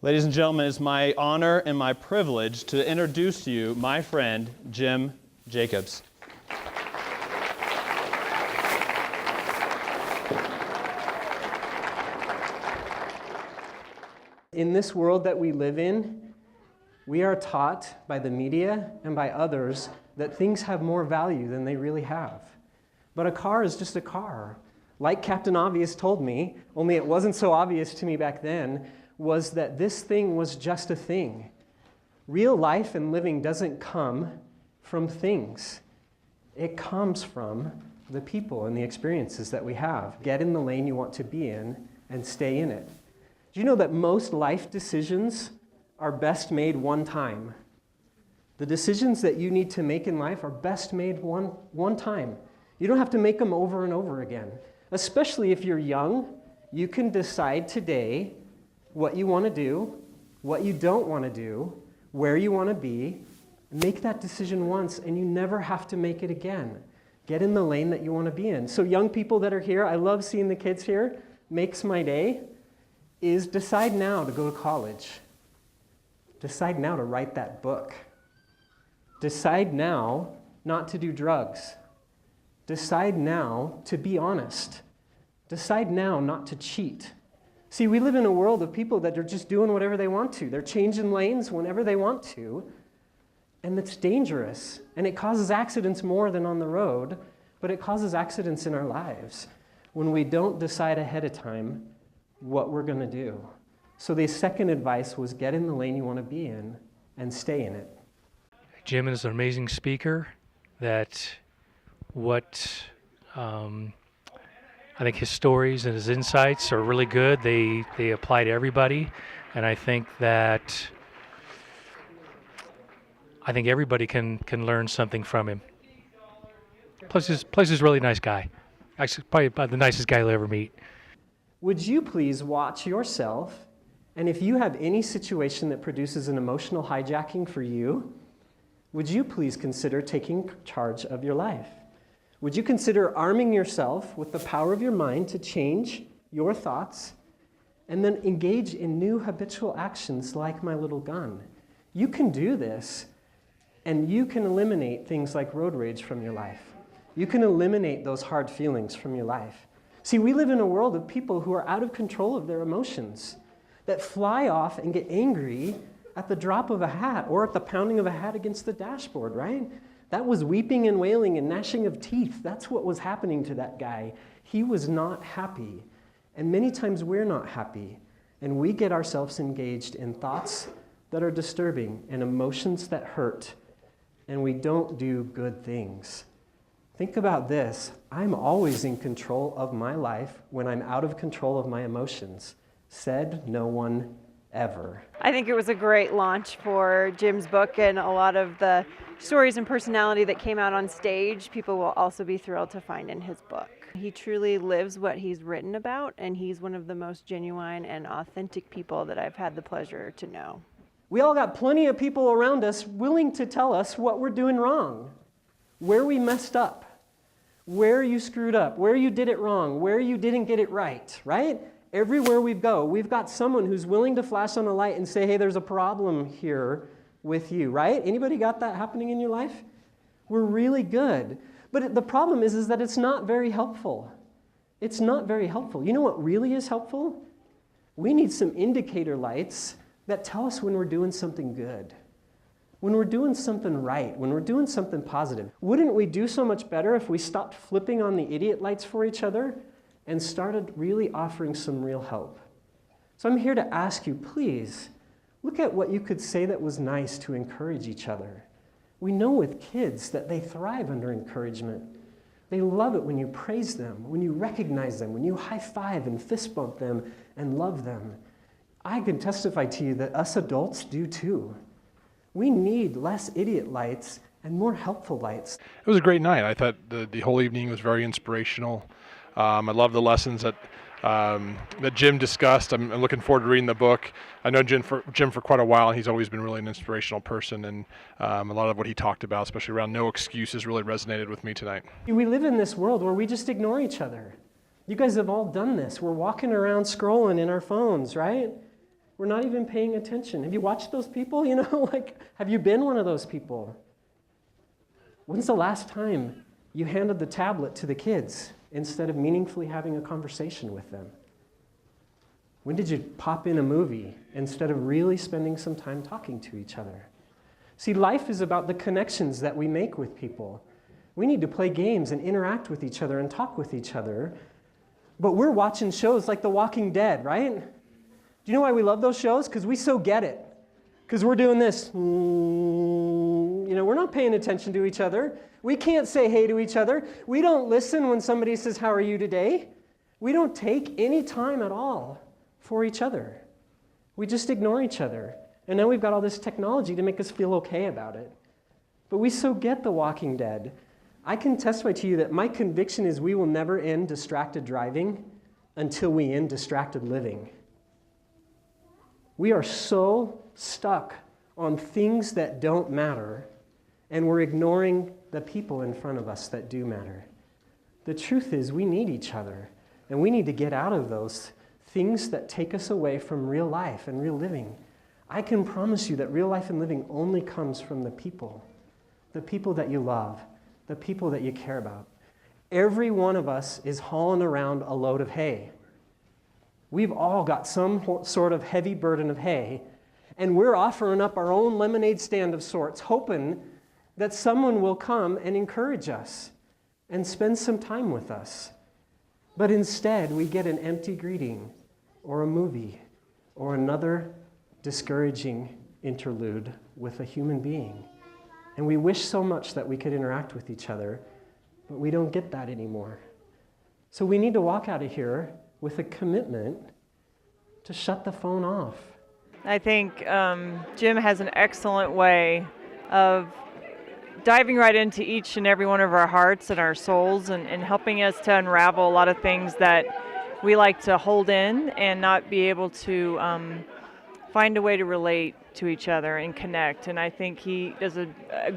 Ladies and gentlemen, it's my honor and my privilege to introduce to you my friend, Jim Jacobs. In this world that we live in, we are taught by the media and by others that things have more value than they really have. But a car is just a car. Like Captain Obvious told me, only it wasn't so obvious to me back then, was that this thing was just a thing. Real life and living doesn't come from things. It comes from the people and the experiences that we have. Get in the lane you want to be in and stay in it. Do you know that most life decisions are best made one time? The decisions that you need to make in life are best made one time. You don't have to make them over and over again. Especially if you're young, you can decide today what you want to do, what you don't want to do, where you want to be. Make that decision once and you never have to make it again. Get in the lane that you want to be in. So young people that are here, I love seeing the kids here, makes my day, is decide now to go to college. Decide now to write that book. Decide now not to do drugs. Decide now to be honest. Decide now not to cheat. See, we live in a world of people that are just doing whatever they want to. They're changing lanes whenever they want to, and it's dangerous. And it causes accidents more than on the road, but it causes accidents in our lives when we don't decide ahead of time what we're going to do. So the second advice was get in the lane you want to be in and stay in it. Jim is an amazing speaker that I think his stories and his insights are really good. They apply to everybody, and I think everybody can learn something from him. Plus he's a really nice guy. Actually, probably about the nicest guy you'll ever meet. Would you please watch yourself, and if you have any situation that produces an emotional hijacking for you, would you please consider taking charge of your life? Would you consider arming yourself with the power of your mind to change your thoughts and then engage in new habitual actions like my little gun? You can do this, and you can eliminate things like road rage from your life. You can eliminate those hard feelings from your life. See, we live in a world of people who are out of control of their emotions, that fly off and get angry at the drop of a hat or at the pounding of a hat against the dashboard, right? That was weeping and wailing and gnashing of teeth. That's what was happening to that guy. He was not happy. And many times we're not happy. And we get ourselves engaged in thoughts that are disturbing and emotions that hurt. And we don't do good things. Think about this. I'm always in control of my life when I'm out of control of my emotions. Said no one ever. I think it was a great launch for Jim's book, and a lot of the stories and personality that came out on stage, people will also be thrilled to find in his book. He truly lives what he's written about, and he's one of the most genuine and authentic people that I've had the pleasure to know. We all got plenty of people around us willing to tell us what we're doing wrong, where we messed up, where you screwed up, where you did it wrong, where you didn't get it right? Everywhere we go, we've got someone who's willing to flash on a light and say, hey, there's a problem here with you, right? Anybody got that happening in your life? We're really good. But the problem is that it's not very helpful. It's not very helpful. You know what really is helpful? We need some indicator lights that tell us when we're doing something good, when we're doing something right, when we're doing something positive. Wouldn't we do so much better if we stopped flipping on the idiot lights for each other and started really offering some real help? So I'm here to ask you, please, look at what you could say that was nice to encourage each other. We know with kids that they thrive under encouragement. They love it when you praise them, when you recognize them, when you high five and fist bump them and love them. I can testify to you that us adults do too. We need less idiot lights and more helpful lights. It was a great night. I thought the whole evening was very inspirational. I love the lessons that Jim discussed. I'm looking forward to reading the book. I know Jim for quite a while, and he's always been really an inspirational person, and a lot of what he talked about, especially around no excuses, really resonated with me tonight. We live in this world where we just ignore each other. You guys have all done this. We're walking around scrolling in our phones, right? We're not even paying attention. Have you watched those people? Like, have you been one of those people? When's the last time you handed the tablet to the kids instead of meaningfully having a conversation with them? When did you pop in a movie instead of really spending some time talking to each other? See, life is about the connections that we make with people. We need to play games and interact with each other and talk with each other. But we're watching shows like The Walking Dead, right? Do you know why we love those shows? Because we so get it. Because we're doing this. We're not paying attention to each other. We can't say hey to each other. We don't listen when somebody says, how are you today? We don't take any time at all for each other. We just ignore each other. And now we've got all this technology to make us feel okay about it. But we so get The Walking Dead. I can testify to you that my conviction is we will never end distracted driving until we end distracted living. We are so stuck on things that don't matter, and we're ignoring the people in front of us that do matter. The truth is we need each other, and we need to get out of those things that take us away from real life and real living. I can promise you that real life and living only comes from the people that you love, the people that you care about. Every one of us is hauling around a load of hay. We've all got some sort of heavy burden of hay, and we're offering up our own lemonade stand of sorts, hoping that someone will come and encourage us and spend some time with us. But instead, we get an empty greeting or a movie or another discouraging interlude with a human being. And we wish so much that we could interact with each other, but we don't get that anymore. So we need to walk out of here with a commitment to shut the phone off. I think Jim has an excellent way of diving right into each and every one of our hearts and our souls and helping us to unravel a lot of things that we like to hold in and not be able to find a way to relate to each other and connect. And I think he does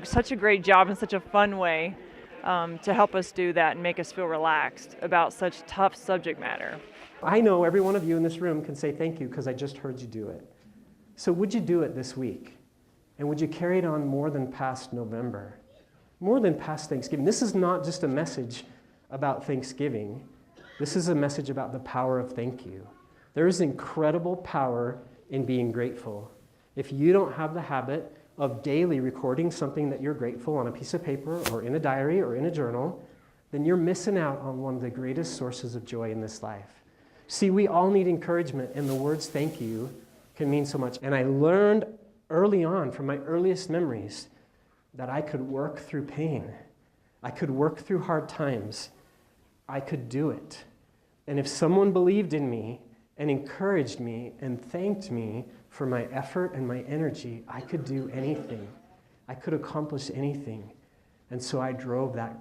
such a great job in such a fun way to help us do that and make us feel relaxed about such tough subject matter. I know every one of you in this room can say thank you because I just heard you do it. So would you do it this week? And would you carry it on more than past November? More than past Thanksgiving? This is not just a message about Thanksgiving. This is a message about the power of thank you. There is incredible power in being grateful. If you don't have the habit of daily recording something that you're grateful on a piece of paper or in a diary or in a journal, then you're missing out on one of the greatest sources of joy in this life. See, we all need encouragement, and the words thank you can mean so much. And I learned early on from my earliest memories that I could work through pain. I could work through hard times. I could do it. And if someone believed in me and encouraged me and thanked me for my effort and my energy, I could do anything. I could accomplish anything. And so I drove that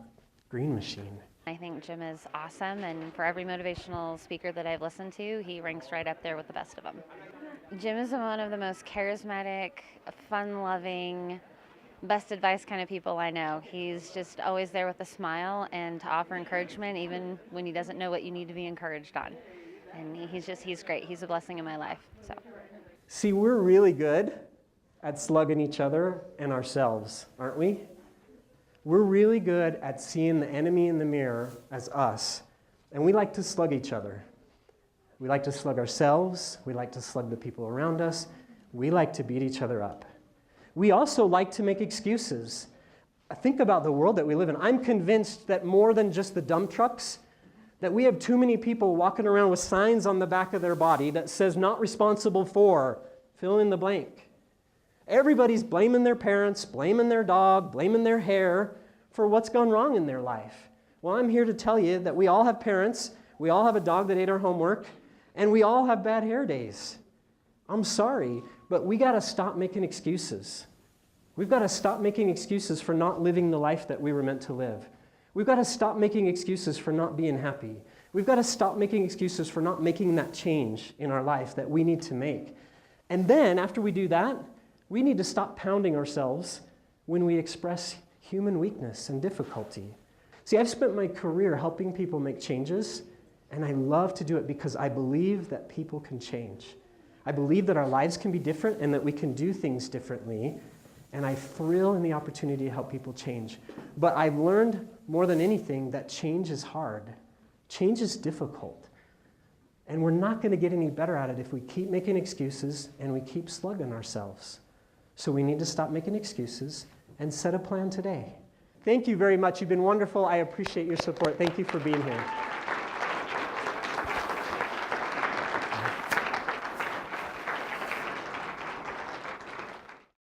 green machine. I think Jim is awesome, and for every motivational speaker that I've listened to, he ranks right up there with the best of them. Jim is one of the most charismatic, fun-loving, best advice kind of people I know. He's just always there with a smile and to offer encouragement even when he doesn't know what you need to be encouraged on. And he's great. He's a blessing in my life. So. See, we're really good at slugging each other and ourselves, aren't we? We're really good at seeing the enemy in the mirror as us, and we like to slug each other. We like to slug ourselves. We like to slug the people around us. We like to beat each other up. We also like to make excuses. Think about the world that we live in. I'm convinced that more than just the dump trucks, that we have too many people walking around with signs on the back of their body that says not responsible for, fill in the blank. Everybody's blaming their parents, blaming their dog, blaming their hair for what's gone wrong in their life. Well, I'm here to tell you that we all have parents, we all have a dog that ate our homework, and we all have bad hair days. I'm sorry, but we got to stop making excuses. We've got to stop making excuses for not living the life that we were meant to live. We've got to stop making excuses for not being happy. We've got to stop making excuses for not making that change in our life that we need to make. And then, after we do that, we need to stop pounding ourselves when we express human weakness and difficulty. See, I've spent my career helping people make changes, and I love to do it because I believe that people can change. I believe that our lives can be different and that we can do things differently. And I thrill in the opportunity to help people change. But I've learned more than anything that change is hard. Change is difficult. And we're not going to get any better at it if we keep making excuses and we keep slugging ourselves. So we need to stop making excuses and set a plan today. Thank you very much. You've been wonderful. I appreciate your support. Thank you for being here.